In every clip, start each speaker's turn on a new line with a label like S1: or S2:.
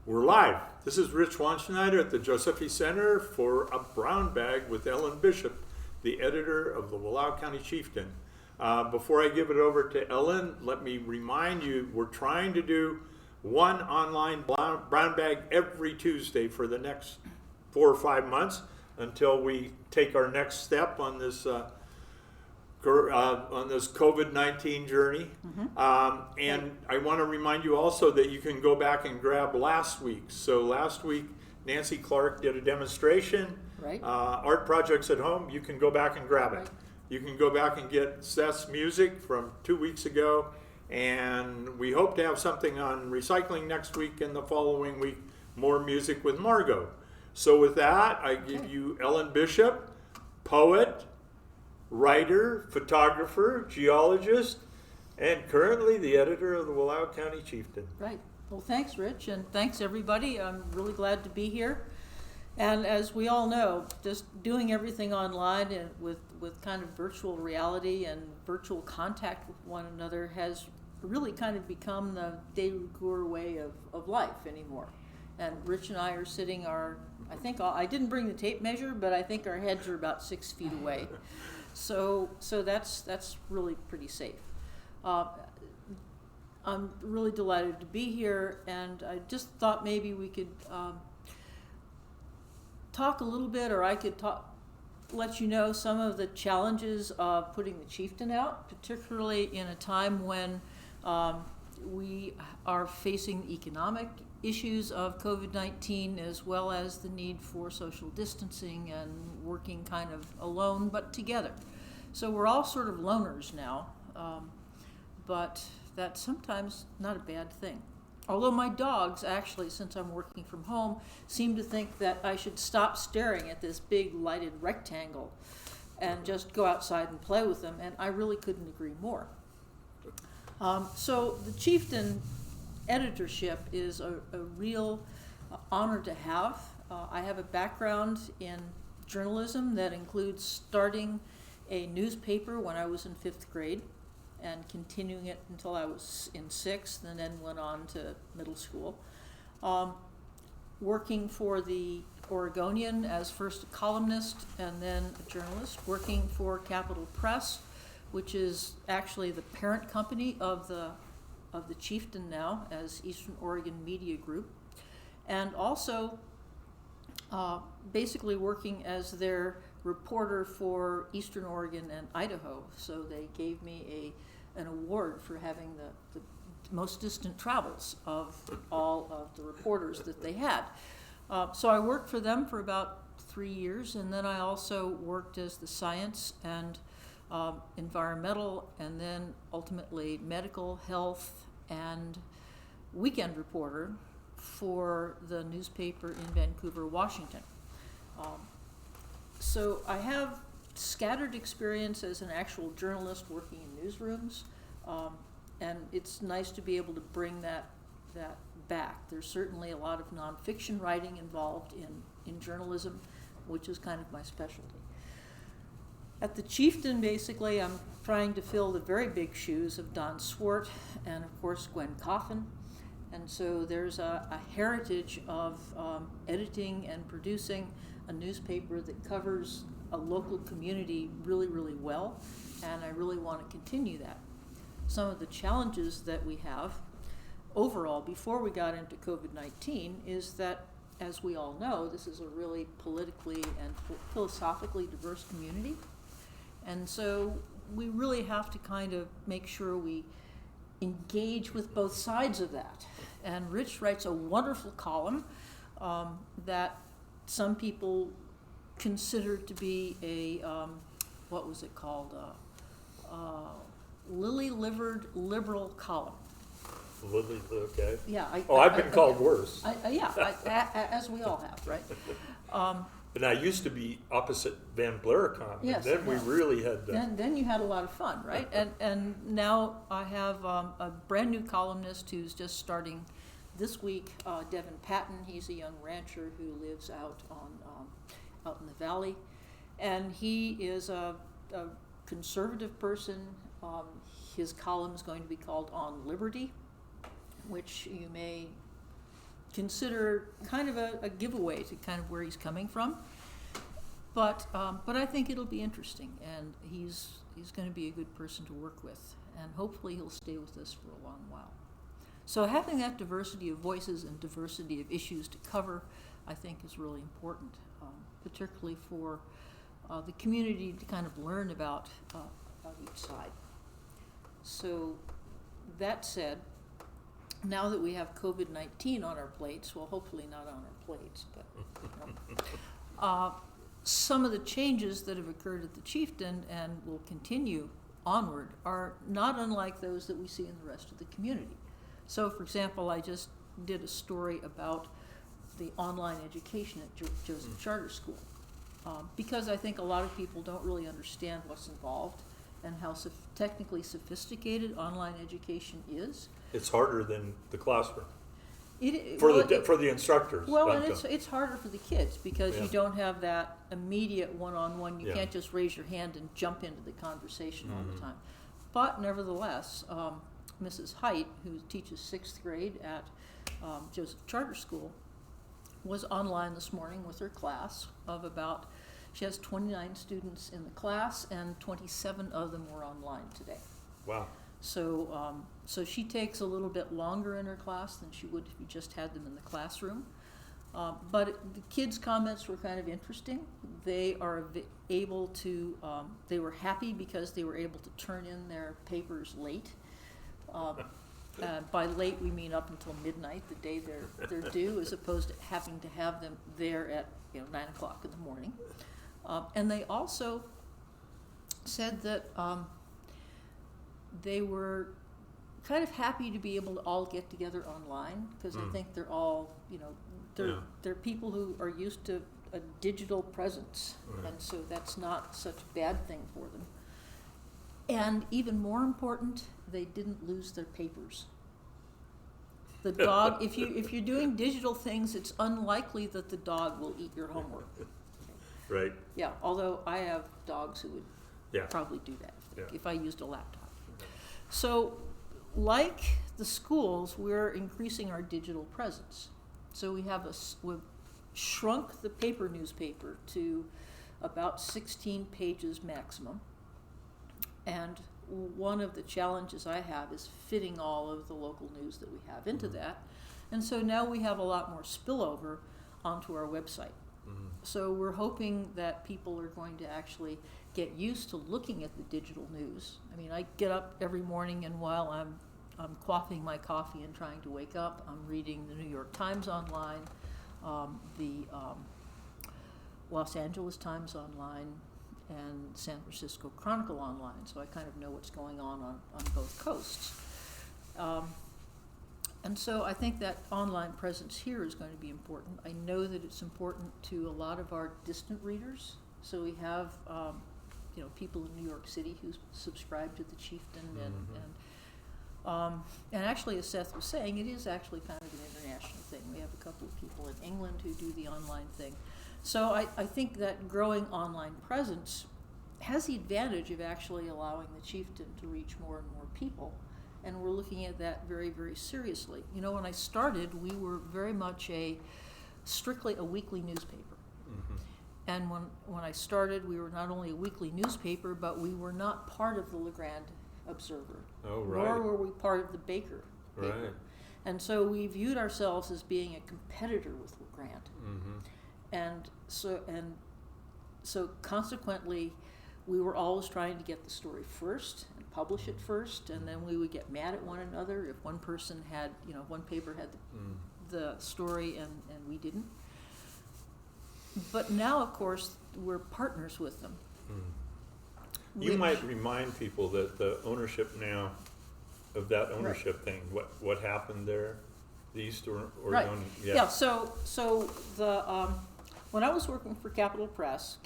S1: We're live. This is Rich Wanschneider at the Josephi Center for a Brown Bag with Ellen Bishop, the editor of the Wallowa County Chieftain. Before I give it over to Ellen, let me remind you, we're trying to do one online brown bag every Tuesday for the next 4 or 5 months until we take our next step on this COVID-19 journey. And I want to remind you also that you can go back and grab last week's. So last week, Nancy Clark did a demonstration.
S2: Right.
S1: Art Projects at Home, you can go back and grab it.
S2: Right.
S1: You can go back and get Seth's music from 2 weeks ago. And we hope to have something on recycling next week, and the following week, more music with Margot. So with that, I give you Ellen Bishop, poet, writer, photographer, geologist, and currently the editor of the Wallowa County Chieftain.
S2: Right. Well, thanks, Rich, and thanks, everybody. I'm really glad to be here. And as we all know, just doing everything online and with kind of virtual reality and virtual contact with one another has really kind of become the de rigueur way of life anymore. And Rich and I are sitting I didn't bring the tape measure, but I think our heads are about 6 feet away. So that's really pretty safe. I'm really delighted to be here, and I just thought maybe we could talk a little bit, or I could let you know some of the challenges of putting the Chieftain out, particularly in a time when we are facing the economic issues of COVID-19, as well as the need for social distancing and working kind of alone but together. So we're all sort of loners now, but that's sometimes not a bad thing. Although my dogs, actually, since I'm working from home, seem to think that I should stop staring at this big lighted rectangle and just go outside and play with them, and I really couldn't agree more. So the Chieftain editorship is a real honor to have. I have a background in journalism that includes starting a newspaper when I was in 5th grade and continuing it until I was in 6th, and then went on to middle school. Working for the Oregonian as first a columnist and then a journalist, working for Capitol Press, which is actually the parent company of the Chieftain now as Eastern Oregon Media Group, and also basically working as their reporter for Eastern Oregon and Idaho. So they gave me an award for having the most distant travels of all of the reporters that they had. So I worked for them for about 3 years, and then I also worked as the science and environmental, and then ultimately medical, health, and weekend reporter for the newspaper in Vancouver, Washington. So I have scattered experience as an actual journalist working in newsrooms, and it's nice to be able to bring that back. There's certainly a lot of nonfiction writing involved in journalism, which is kind of my specialty. At the Chieftain, basically, I'm trying to fill the very big shoes of Don Swart and, of course, Gwen Coffin. And so there's a heritage of editing and producing a newspaper that covers a local community really, really well, and I really want to continue that. Some of the challenges that we have overall before we got into COVID-19 is that, as we all know, this is a really politically and philosophically diverse community. And so we really have to kind of make sure we engage with both sides of that. And Rich writes a wonderful column that some people consider to be a, what was it called? Lily-livered liberal column.
S1: Lily, okay.
S2: Yeah.
S1: I've been called worse.
S2: As we all have, right?
S1: And I used to be opposite Van Blaricon,
S2: Yes,
S1: and then we really had
S2: Then you had a lot of fun, right? And now I have a brand new columnist who's just starting this week, Devin Patton. He's a young rancher who lives out in the valley, and he is a conservative person. His column is going to be called On Liberty, which you may consider kind of a giveaway to kind of where he's coming from. But I think it'll be interesting, and he's going to be a good person to work with, and hopefully he'll stay with us for a long while. So having that diversity of voices and diversity of issues to cover, I think, is really important, particularly for the community to kind of learn about each side. So that said, now that we have COVID-19 on our plates, well, hopefully not on our plates, but you know, some of the changes that have occurred at the Chieftain and will continue onward are not unlike those that we see in the rest of the community. So, for example, I just did a story about the online education at Joseph Charter School, because I think a lot of people don't really understand what's involved and how technically sophisticated online education is.
S3: It's harder than the classroom
S2: For
S3: for the instructors.
S2: Well, and it's harder for the kids because
S3: Yeah.
S2: you don't have that immediate one-on-one. You
S3: Yeah.
S2: can't just raise your hand and jump into the conversation all the time. But nevertheless, Mrs. Height, who teaches 6th grade at Joseph Charter School, was online this morning with her class of she has 29 students in the class, and 27 of them were online today.
S3: Wow.
S2: So, so she takes a little bit longer in her class than she would if you just had them in the classroom. But the kids' comments were kind of interesting. They are able to, they were happy because they were able to turn in their papers late. By late, we mean up until midnight, the day they're due, as opposed to having to have them there at 9 o'clock in the morning. And they also said that they were kind of happy to be able to all get together online, because I think they're all, they're people who are used to a digital presence, and so that's not such a bad thing for them. And even more important, they didn't lose their papers. The dog, if you're doing digital things, it's unlikely that the dog will eat your homework.
S3: Right.
S2: Yeah, although I have dogs who would probably do that if I used a laptop. So, like the schools, we're increasing our digital presence. So we've shrunk the paper newspaper to about 16 pages maximum. And one of the challenges I have is fitting all of the local news that we have into that. And so now we have a lot more spillover onto our website. So we're hoping that people are going to actually get used to looking at the digital news. I mean, I get up every morning, and while I'm quaffing my coffee and trying to wake up, I'm reading the New York Times online, the Los Angeles Times online, and San Francisco Chronicle online, so I kind of know what's going on both coasts. And so I think that online presence here is going to be important. I know that it's important to a lot of our distant readers. So we have, people in New York City who subscribe to the Chieftain, and actually, as Seth was saying, it is actually kind of an international thing. We have a couple of people in England who do the online thing. So I think that growing online presence has the advantage of actually allowing the Chieftain to reach more and more people. And we're looking at that very, very seriously. When I started, we were very much strictly a weekly newspaper. And when I started, we were not only a weekly newspaper, but we were not part of the LeGrand Observer.
S3: Oh, right.
S2: Nor were we part of the Baker paper.
S3: Right.
S2: And so we viewed ourselves as being a competitor with LeGrand. And so consequently, we were always trying to get the story first and publish it first, and then we would get mad at one another if one person had, one paper had the story and we didn't. But now, of course, we're partners with them.
S3: You might remind people that the ownership now of that ownership thing, what happened there, the East Oregon.
S2: Yeah. So the when I was working for Capital Press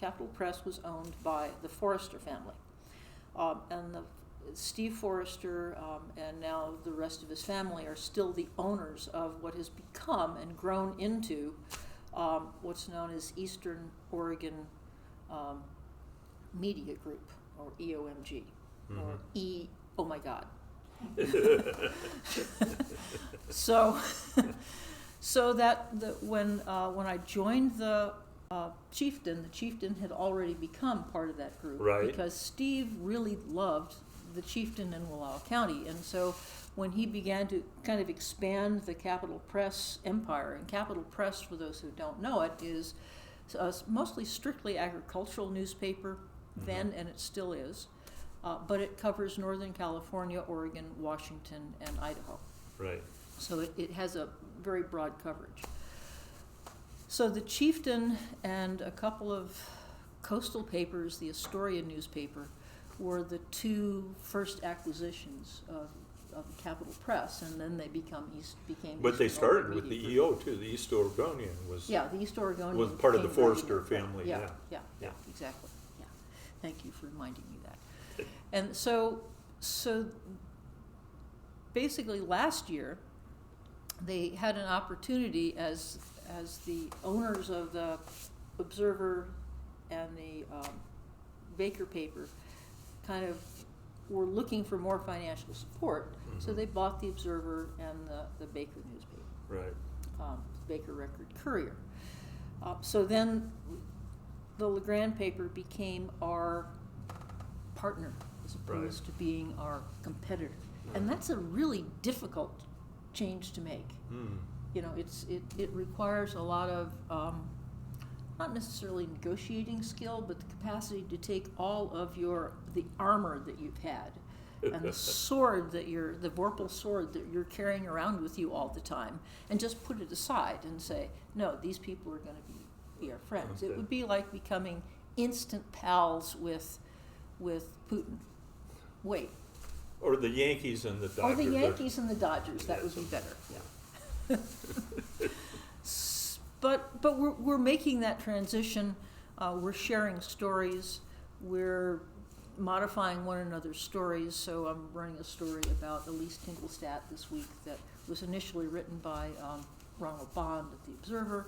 S2: was owned by the Forrester family, and Steve Forrester and now the rest of his family are still the owners of what has become and grown into what's known as Eastern Oregon Media Group, or EOMG, or oh my God. So So when I joined the chieftain had already become part of that group.
S3: Right.
S2: Because Steve really loved the chieftain in Wallowa County. And so when he began to kind of expand the Capital Press empire, and Capital Press, for those who don't know it, is mostly strictly agricultural newspaper then, and it still is. But it covers Northern California, Oregon, Washington, and Idaho.
S3: Right.
S2: So it has a very broad coverage. So the Chieftain and a couple of coastal papers, the Astoria newspaper, were the two first acquisitions of the Capital Press, and then they became
S3: But they
S2: Eastern
S3: started
S2: Oregon
S3: with the
S2: Media
S3: EO too. The East Oregonian was
S2: Yeah, the East Oregonian
S3: was part of the
S2: became
S3: Forrester
S2: Reading Press.
S3: family.
S2: Yeah,
S3: Yeah.
S2: exactly. Yeah, thank you for reminding me that. And so basically last year they had an opportunity as the owners of the Observer and the Baker paper kind of were looking for more financial support, so they bought the Observer and the Baker newspaper,
S3: Right.
S2: Baker Record Courier. So then the LeGrand paper became our partner as opposed
S3: Right.
S2: to being our competitor. And that's a really difficult change to make.
S3: Mm.
S2: You know, it requires a lot of not necessarily negotiating skill, but the capacity to take all of the armor that you've had and the sword the Vorpal sword that you're carrying around with you all the time, and just put it aside and say, no, these people are going to be our friends.
S3: Okay.
S2: It would be like becoming instant pals with Putin. Wait.
S3: Or the Yankees and the Dodgers.
S2: Or the Yankees and the Dodgers. That would be better. Yeah. But we're making that transition. We're sharing stories. We're modifying one another's stories. So I'm running a story about Elise Tingelstadt this week that was initially written by Ronald Bond at the Observer.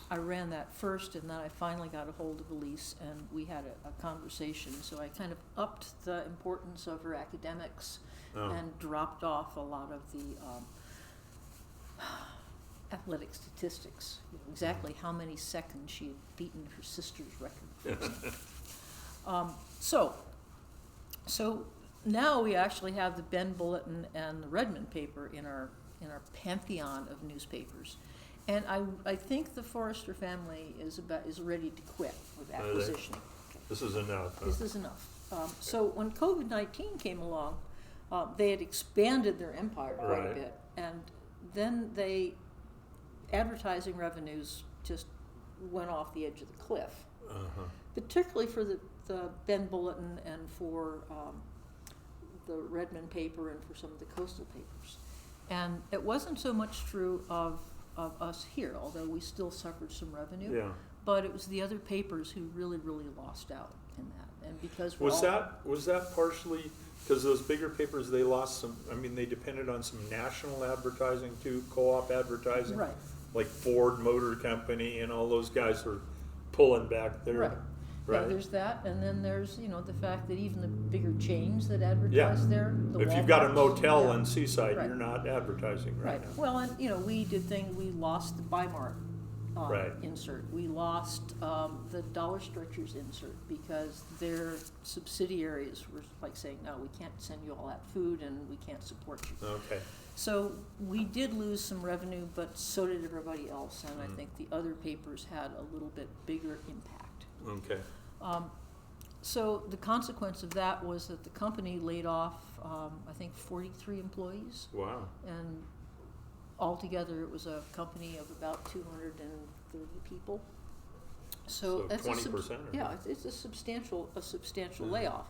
S2: I ran that first, and then I finally got a hold of Elise, and we had a conversation. So I kind of upped the importance of her academics and dropped off a lot of the athletic statistics, exactly how many seconds she had beaten her sister's record. So now we actually have the Bend Bulletin and the Redmond paper in our pantheon of newspapers. And I think the Forrester family is ready to quit with acquisitioning.
S3: This is enough. Huh?
S2: This is enough. So when COVID-19 came along, they had expanded their empire quite a bit, and then advertising revenues just went off the edge of the cliff, particularly for the Bend Bulletin and for the Redmond paper and for some of the coastal papers. And it wasn't so much true of us here, although we still suffered some revenue.
S3: Yeah.
S2: But it was the other papers who really, really lost out in that. And because
S3: Was that partially because those bigger papers, they lost some? I mean, they depended on some national advertising too, co-op advertising,
S2: Right.
S3: Like Ford Motor Company and all those guys were pulling back there.
S2: Right.
S3: Right.
S2: Yeah, there's that, and then there's the fact that even the bigger chains that advertise there. The
S3: If you've got a
S2: Walmarts,
S3: motel
S2: yeah.
S3: in Seaside,
S2: Right.
S3: you're not advertising right now.
S2: Well, and we lost the Bi-Mart
S3: Right.
S2: insert. We lost the Dollar Stretchers insert because their subsidiaries were like saying, no, we can't send you all that food and we can't support you.
S3: Okay.
S2: So we did lose some revenue, but so did everybody else, and I think the other papers had a little bit bigger impact.
S3: Okay.
S2: So the consequence of that was that the company laid off, I think, 43 employees,
S3: Wow.
S2: and altogether it was a company of about 230 people.
S3: So
S2: that's
S3: 20%.
S2: it's a substantial layoff,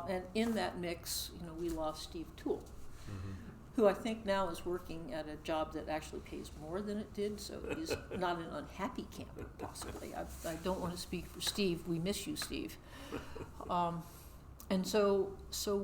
S2: and in that mix, we lost Steve Toole, who I think now is working at a job that actually pays more than it did, so he's not an unhappy camper, possibly. I don't want to speak for Steve. We miss you, Steve. And so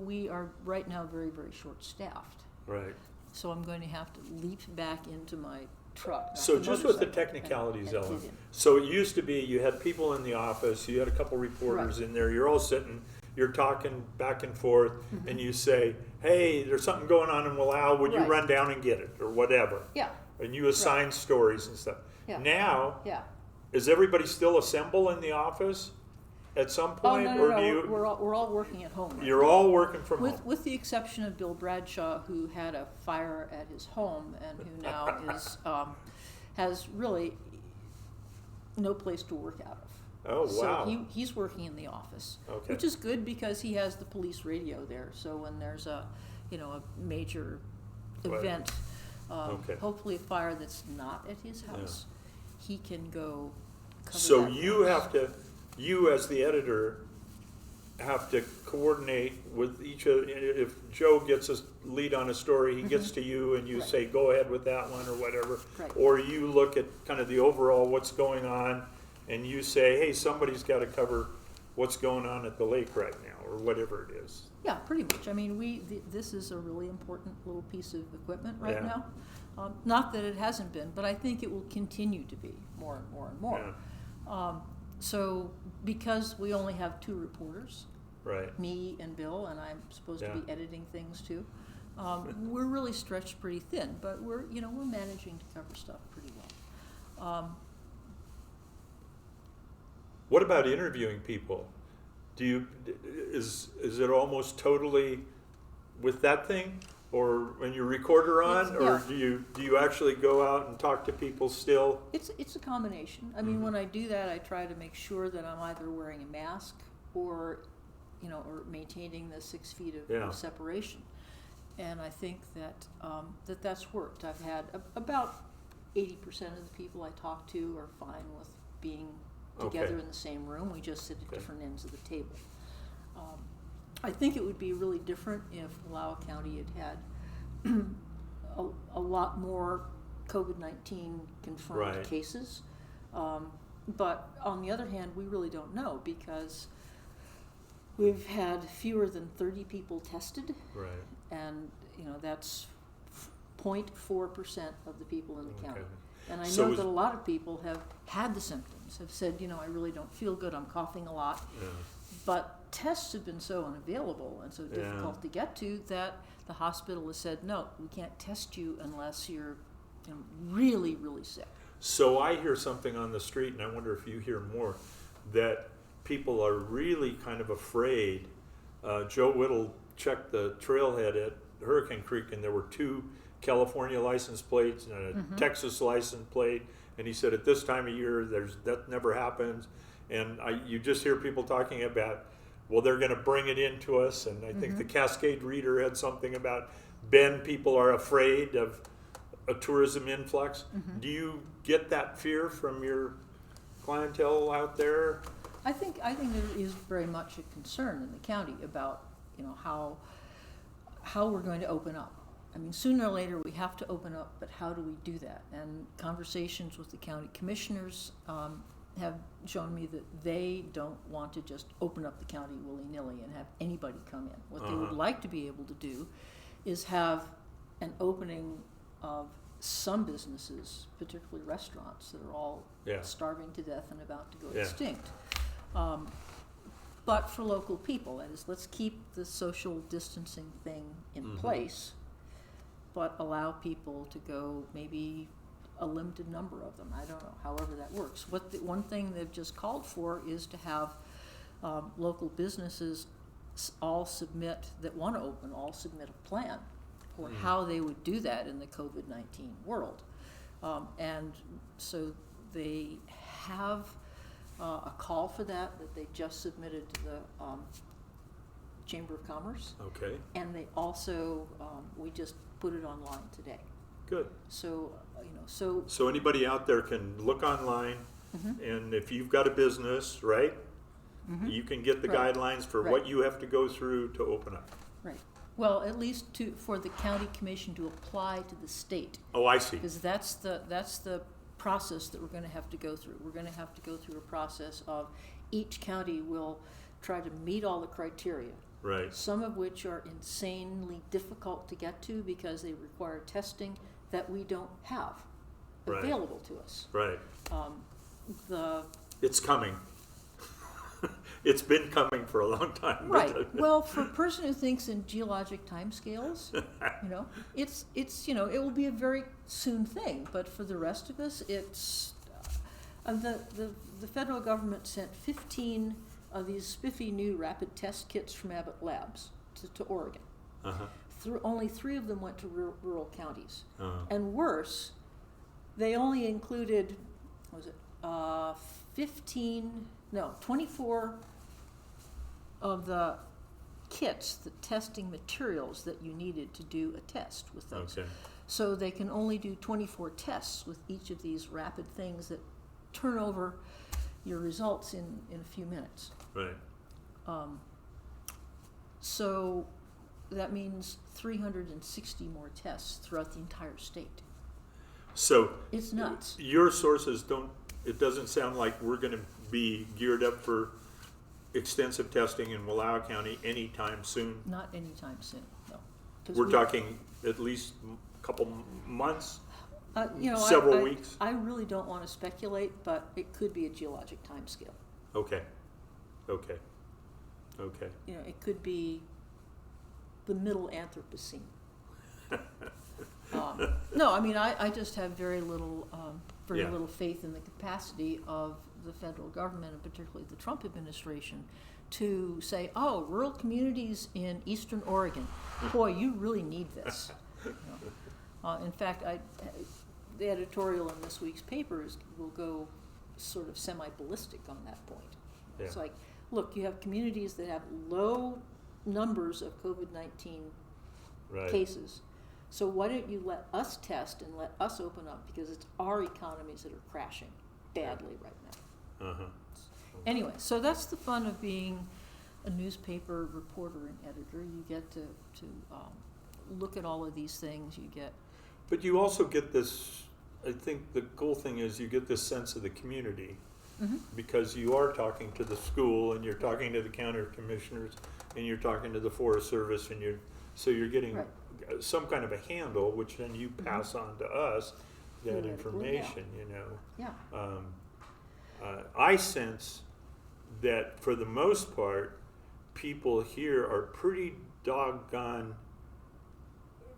S2: we are right now very, very short-staffed.
S3: Right.
S2: So I'm going to have to leap back into my truck. not
S3: So
S2: the
S3: just with the
S2: motorcycle,
S3: technicalities,
S2: and
S3: Ellen.
S2: get in.
S3: So it used to be you had people in the office, you had a couple reporters in there, you're all sitting, you're talking back and forth, and you say, hey, there's something going on in Wallowa, would you
S2: Right.
S3: run down and get it, or whatever?
S2: Yeah.
S3: and you assign stories and stuff.
S2: Yeah.
S3: Now,
S2: Yeah.
S3: is everybody still assemble in the office at some
S2: Oh,
S3: point,
S2: no,
S3: or
S2: no,
S3: do
S2: no,
S3: you?
S2: we're all working at home right
S3: You're
S2: now.
S3: all working from
S2: With,
S3: home.
S2: with the exception of Bill Bradshaw, who had a fire at his home and who now is, has really no place to work out of.
S3: Oh, wow.
S2: So he's working in the office,
S3: Okay.
S2: which is good because he has the police radio there. So when there's a major
S3: Right.
S2: event,
S3: Okay.
S2: hopefully a fire that's not at his house, he can go cover
S3: So
S2: that
S3: you
S2: for us.
S3: have to, you as the editor, have to coordinate with each of, if Joe gets a lead on a story, he gets to you and you
S2: Right.
S3: say, go ahead with that one or whatever.
S2: Right.
S3: Or you look at kind of the overall, what's going on, and you say, hey, somebody's got to cover what's going on at the lake right now, or whatever it is.
S2: Yeah, pretty much. I mean, this is a really important little piece of equipment right
S3: Yeah.
S2: now. Not that it hasn't been, but I think it will continue to be more and more and more.
S3: Yeah.
S2: So because we only have 2 reporters,
S3: Right.
S2: me and Bill, and I'm supposed to
S3: Yeah.
S2: be editing things too, we're really stretched pretty thin, but we're managing to cover stuff pretty well.
S3: What about interviewing people? Is it almost totally with that thing, or when your recorder on, or
S2: Yeah.
S3: do you actually go out and talk to people still?
S2: It's a combination. I mean, when I do that, I try to make sure that I'm either wearing a mask or or maintaining the 6 feet of,
S3: Yeah.
S2: of separation. And I think that that's worked. I've had about 80% of the people I talk to are fine with being together
S3: Okay.
S2: in the same room. We just sit at
S3: Okay.
S2: different ends of the table. I think it would be really different if Wallowa County had a lot more COVID-19 confirmed
S3: Right.
S2: cases. But on the other hand, we really don't know because we've had fewer than 30 people tested,
S3: Right.
S2: and that's 0.4% of the people in the county.
S3: Okay.
S2: And I
S3: So
S2: know
S3: is-
S2: that a lot of people have had the symptoms, have said, I really don't feel good, I'm coughing a lot.
S3: Yeah.
S2: But tests have been so unavailable and so
S3: Yeah.
S2: difficult to get to that the hospital has said, no, we can't test you unless you're really, really sick.
S3: So I hear something on the street, and I wonder if you hear more, that people are really kind of afraid. Joe Whittle checked the trailhead at Hurricane Creek, and there were 2 California license plates and a Texas license plate, and he said at this time of year that never happens. And you just hear people talking about, well, they're going to bring it in to us, and I think the Cascade Reader had something about Bend people are afraid of a tourism influx. Do you get that fear from your clientele out there?
S2: I think there is very much a concern in the county about how we're going to open up. I mean, sooner or later we have to open up, but how do we do that? And conversations with the county commissioners have shown me that they don't want to just open up the county willy-nilly and have anybody come in. What they would like to be able to do is have an opening of some businesses, particularly restaurants, that are all
S3: Yeah.
S2: starving to death and about to go
S3: Yeah.
S2: extinct. But for local people, that is, let's keep the social distancing thing in place, but allow people to go, maybe a limited number of them. I don't know, however that works. One thing they've just called for is to have local businesses all submit, that want to open, all submit a plan for how they would do that in the COVID-19 world. And so they have a call for that they just submitted to the Chamber of Commerce,
S3: Okay,
S2: and they also, we just put it online today.
S3: good.
S2: So,
S3: So anybody out there can look online, and if you've got a business, right, you can get the
S2: Right.
S3: guidelines for
S2: Right.
S3: what you have to go through to open up.
S2: right. Well, at least for the county commission to apply to the state,
S3: Oh, I see.
S2: because that's the process that we're going to have to go through. We're going to have to go through a process of each county will try to meet all the criteria,
S3: Right,
S2: some of which are insanely difficult to get to because they require testing that we don't have
S3: Right.
S2: available to us.
S3: right.
S2: The
S3: It's coming. It's been coming for a long time.
S2: Right. Well, for a person who thinks in geologic timescales, it's it will be a very soon thing. But for the rest of us, it's the federal government sent 15 of these spiffy new rapid test kits from Abbott Labs to Oregon. Only 3 of them went to rural counties, and worse, they only included 24 of the kits, the testing materials that you needed to do a test with those.
S3: Okay.
S2: So they can only do 24 tests with each of these rapid things that turn over your results in a few minutes.
S3: Right.
S2: So that means 360 more tests throughout the entire state.
S3: So
S2: It's nuts.
S3: your sources don't, it doesn't sound like we're going to be geared up for extensive testing in Wallowa County anytime soon.
S2: Not anytime soon, no. 'Cause
S3: We're talking at least a couple months.
S2: several
S3: weeks?
S2: I really don't want to speculate, but it could be a geologic timescale.
S3: Okay.
S2: It could be the Middle Anthropocene. No, I mean, I just have very little
S3: Yeah.
S2: little faith in the capacity of the federal government, and particularly the Trump administration, to say, oh, rural communities in eastern Oregon, boy, you really need this. In fact, the editorial in this week's papers will go sort of semi-ballistic on that point.
S3: Yeah.
S2: It's like, look, you have communities that have low numbers of COVID-19
S3: Right.
S2: cases. So why don't you let us test and let us open up, because it's our economies that are crashing badly right now. Anyway, so that's the fun of being a newspaper reporter and editor. You get to look at all of these things. You get
S3: But you also get this, I think the cool thing is you get this sense of the community, because you are talking to the school and you're talking to the county commissioners and you're talking to the Forest Service, and you're getting
S2: Right.
S3: some kind of a handle, which then you pass on to us that
S2: Theoretically,
S3: information,
S2: yeah.
S3: I sense that for the most part, people here are pretty doggone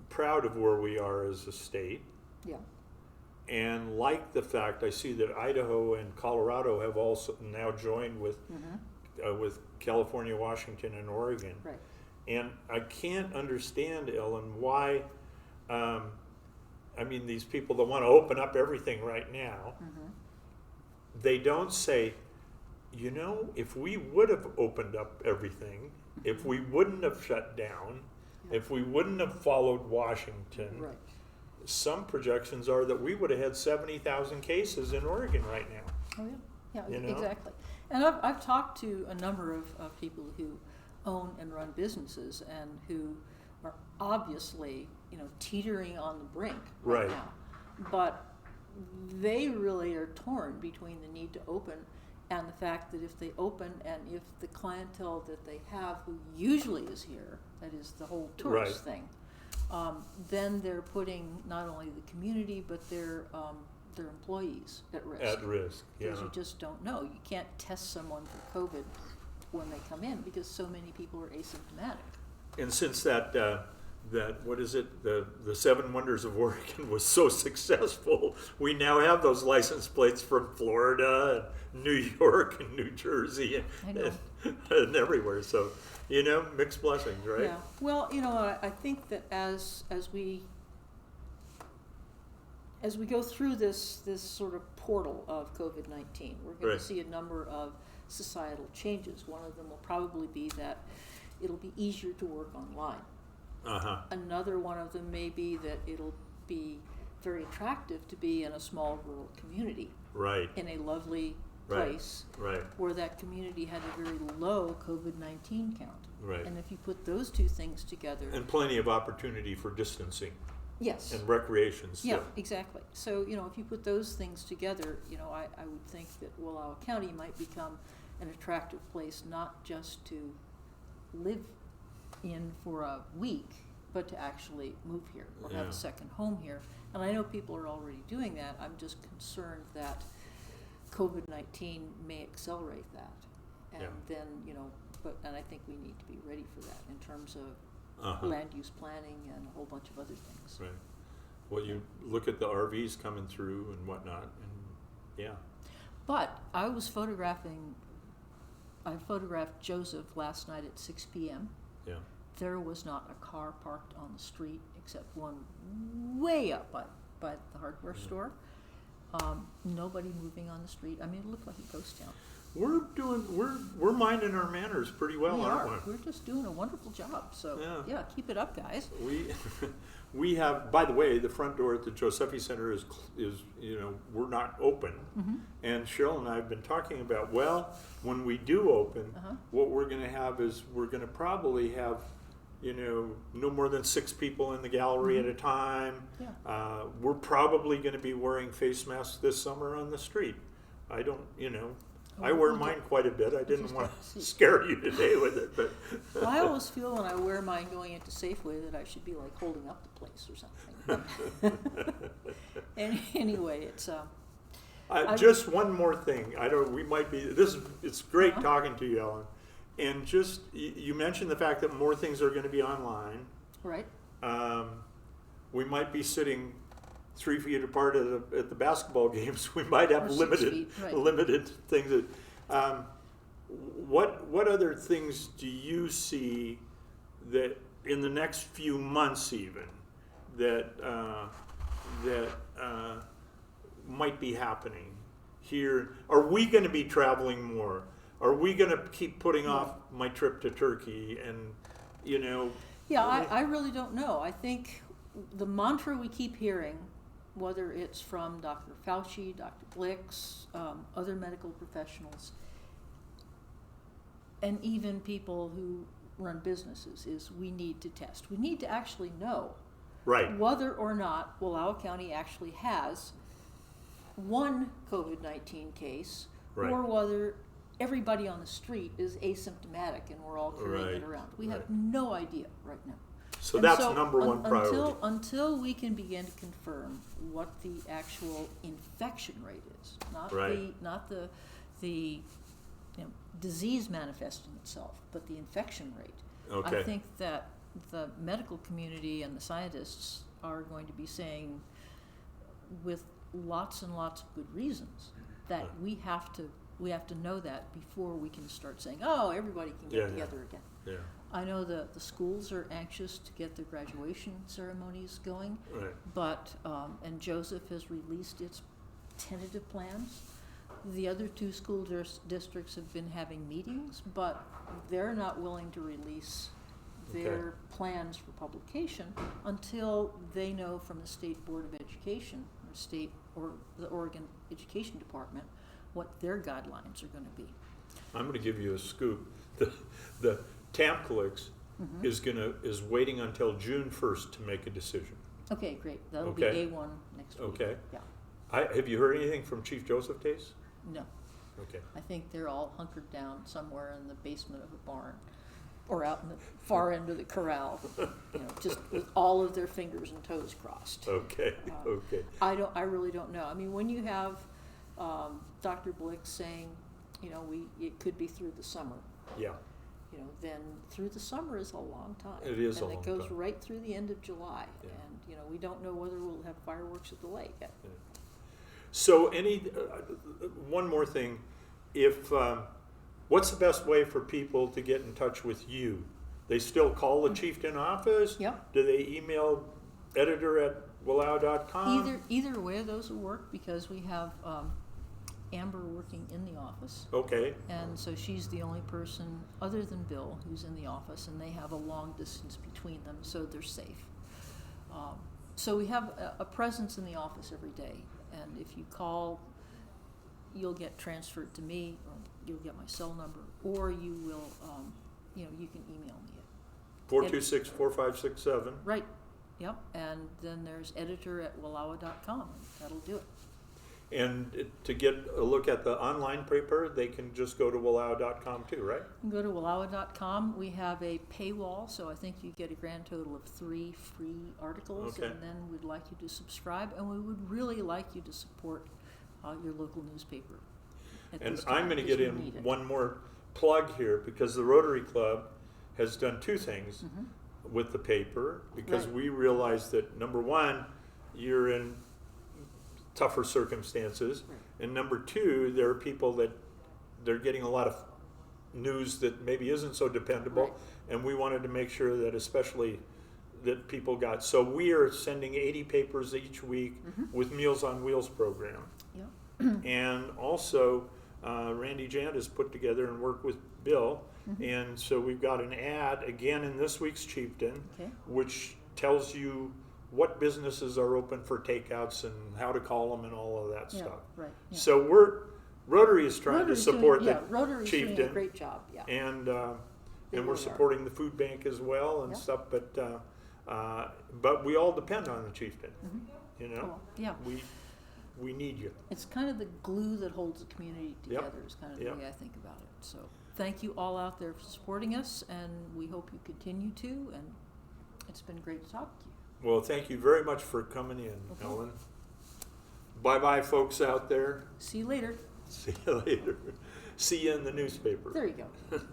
S3: proud of where we are as a state,
S2: Yeah.
S3: and like the fact I see that Idaho and Colorado have also now joined with California, Washington, and Oregon.
S2: Right.
S3: And I can't understand, Ellen, why, these people that want to open up everything right now, they don't say, if we would have opened up everything, if we wouldn't have shut down, if we wouldn't have followed Washington,
S2: Right.
S3: some projections are that we would have had 70,000 cases in Oregon right now.
S2: Oh, yeah. Yeah,
S3: You know?
S2: exactly. And I've talked to a number of people who own and run businesses and who are obviously, teetering on the brink right
S3: Right.
S2: now. But they really are torn between the need to open and the fact that if they open and if the clientele that they have, who usually is here, that is the whole tourist
S3: Right.
S2: thing, then they're putting not only the community but their employees at risk.
S3: At risk, yeah.
S2: Because you just don't know. You can't test someone for COVID when they come in because so many people are asymptomatic.
S3: And since that what is it, the 7 Wonders of Oregon was so successful, we now have those license plates from Florida and New York and New Jersey
S2: I know.
S3: and everywhere. So, mixed blessings, right?
S2: Yeah. Well, I think that as we go through this sort of portal of COVID-19, we're going
S3: Right.
S2: to see a number of societal changes. One of them will probably be that it'll be easier to work online. Another one of them may be that it'll be very attractive to be in a small rural community,
S3: Right.
S2: in a lovely
S3: Right.
S2: place
S3: Right.
S2: where that community had a very low COVID-19 count.
S3: Right.
S2: And if you put those two things together,
S3: And plenty of opportunity for distancing
S2: yes.
S3: and recreation still.
S2: Yeah, exactly. So, if you put those things together, I would think that Wallowa County might become an attractive place not just to live in for a week, but to actually move here or have
S3: Yeah.
S2: a second home here. And I know people are already doing that. I'm just concerned that COVID-19 may accelerate that. And
S3: Yeah.
S2: then, and I think we need to be ready for that in terms of
S3: Uh-huh.
S2: land use planning and a whole bunch of other things.
S3: Right. Well, you look at the RVs coming through and whatnot, and yeah.
S2: But I photographed Joseph last night at 6 p.m.
S3: Yeah.
S2: There was not a car parked on the street except one way up by the hardware
S3: Yeah.
S2: store. Nobody moving on the street. I mean, it looked like a ghost town.
S3: We're minding our manners pretty well,
S2: We
S3: aren't
S2: are. We're just doing a wonderful job. So
S3: Yeah.
S2: keep it up, guys.
S3: We have, by the way, the front door at the Josephi Center is we're not open.
S2: Mm-hmm.
S3: And Cheryl and I have been talking about, well, when we do open,
S2: Uh-huh.
S3: what we're going to have is we're going to probably have, no more than 6 people in the gallery
S2: Mm-hmm.
S3: at a time.
S2: Yeah.
S3: We're probably going to be wearing face masks this summer on the street. I don't, I wear
S2: We'll
S3: mine quite a bit. I didn't
S2: just
S3: want
S2: have to see.
S3: to scare you today with it, but
S2: Well, I always feel when I wear mine going into Safeway that I should be like holding up the place or something. Anyway, it's
S3: just one more thing. It's great
S2: Uh-huh.
S3: talking to you, Ellen. And just, you mentioned the fact that more things are going to be online.
S2: right.
S3: We might be sitting 3 feet apart at the basketball games. We might have
S2: Or 6
S3: limited
S2: feet, right.
S3: limited things. What other things do you see that in the next few months even that might be happening here? Are we going to be traveling more? Are we going to keep putting off my trip to Turkey? And
S2: Yeah, I really don't know. I think the mantra we keep hearing, whether it's from Dr. Fauci, Dr. Blix, other medical professionals, and even people who run businesses, is we need to test. We need to actually know
S3: right.
S2: whether or not Wallowa County actually has one COVID-19 case,
S3: Right.
S2: or whether everybody on the street is asymptomatic and we're all carrying it
S3: Right,
S2: around. We
S3: right.
S2: have no idea right now.
S3: So
S2: And
S3: that's
S2: so
S3: number one priority.
S2: Until we can begin to confirm what the actual infection rate is, not
S3: Right.
S2: the disease manifesting itself, but the infection rate.
S3: Okay.
S2: I think that the medical community and the scientists are going to be saying, with lots and lots of good reasons, that we have to know that before we can start saying, oh, everybody can get
S3: Yeah, yeah.
S2: together again.
S3: Yeah.
S2: I know the schools are anxious to get their graduation ceremonies going,
S3: Right.
S2: but, and Joseph has released its tentative plans. The other 2 school districts have been having meetings, but they're not willing to release their plans for publication until they know from the State Board of Education or the Oregon Education Department what their guidelines are going to be.
S3: I'm going to give you a scoop. The TAMCLIX is waiting until June 1st to make a decision.
S2: Okay, great. That'll
S3: Okay.
S2: be A1 next week.
S3: Okay.
S2: Yeah.
S3: Have you heard anything from Chief Joseph Tace?
S2: No.
S3: Okay.
S2: I think they're all hunkered down somewhere in the basement of a barn or out in the far end of the corral, just with all of their fingers and toes crossed.
S3: Okay. Okay.
S2: I really don't know. I mean, when you have Dr. Blix saying, it could be through the summer,
S3: Yeah.
S2: then through the summer is a long time.
S3: It is a
S2: and
S3: long
S2: it goes
S3: time.
S2: right through the end of July.
S3: Yeah.
S2: And, we don't know whether we'll have fireworks at the lake yet.
S3: So one more thing, what's the best way for people to get in touch with you? They still call the chieftain office?
S2: Yep.
S3: Do they email editor@wallowa.com?
S2: Either way of those will work, because we have Amber working in the office.
S3: Okay.
S2: And so she's the only person other than Bill who's in the office, and they have a long distance between them, so they're safe. So we have a presence in the office every day, and if you call, you'll get transferred to me, or you'll get my cell number, or you will, you can email me.
S3: 426-4567.
S2: Right, yep, and then there's editor@wallowa.com, that'll do it.
S3: And to get a look at the online paper, they can just go to wallowa.com too, right?
S2: You can go to wallowa.com. We have a paywall, so I think you get a grand total of 3 free articles.
S3: Okay.
S2: And then we'd like you to subscribe, and we would really like you to support your local newspaper. At
S3: And
S2: this
S3: I'm
S2: time,
S3: going to
S2: because
S3: get
S2: we
S3: in
S2: need it.
S3: one more plug here, because the Rotary Club has done two things with the paper, because
S2: Right.
S3: we realize that, number one, you're in tougher circumstances,
S2: Right.
S3: and number two, there are people that they're getting a lot of news that maybe isn't so dependable,
S2: Right.
S3: and we wanted to make sure that especially that people got, so we are sending 80 papers each week with Meals on Wheels program.
S2: Yeah.
S3: And also, Randy Jant has put together and worked with Bill, and so we've got an ad again in this week's Chieftain,
S2: Okay.
S3: which tells you what businesses are open for takeouts and how to call them and all of that
S2: Yeah,
S3: stuff.
S2: right. Yeah.
S3: So Rotary is trying
S2: Rotary's
S3: to support
S2: doing,
S3: the
S2: Rotary's doing a
S3: Chieftain,
S2: great job, yeah.
S3: and
S2: They
S3: we're
S2: really are.
S3: supporting the food bank as well and
S2: Yeah.
S3: stuff. But we all depend on the Chieftain. You know,
S2: Cool. Yeah,
S3: we need you.
S2: it's kind of the glue that holds the community
S3: Yep.
S2: together is kind of the
S3: Yep.
S2: way I think about it. So thank you all out there for supporting us, and we hope you continue to, and it's been great to talk to you.
S3: Well, thank you very much for coming in,
S2: Okay.
S3: Ellen. Bye-bye, folks out there.
S2: See you later.
S3: See you later. See you in the newspaper.
S2: There you go.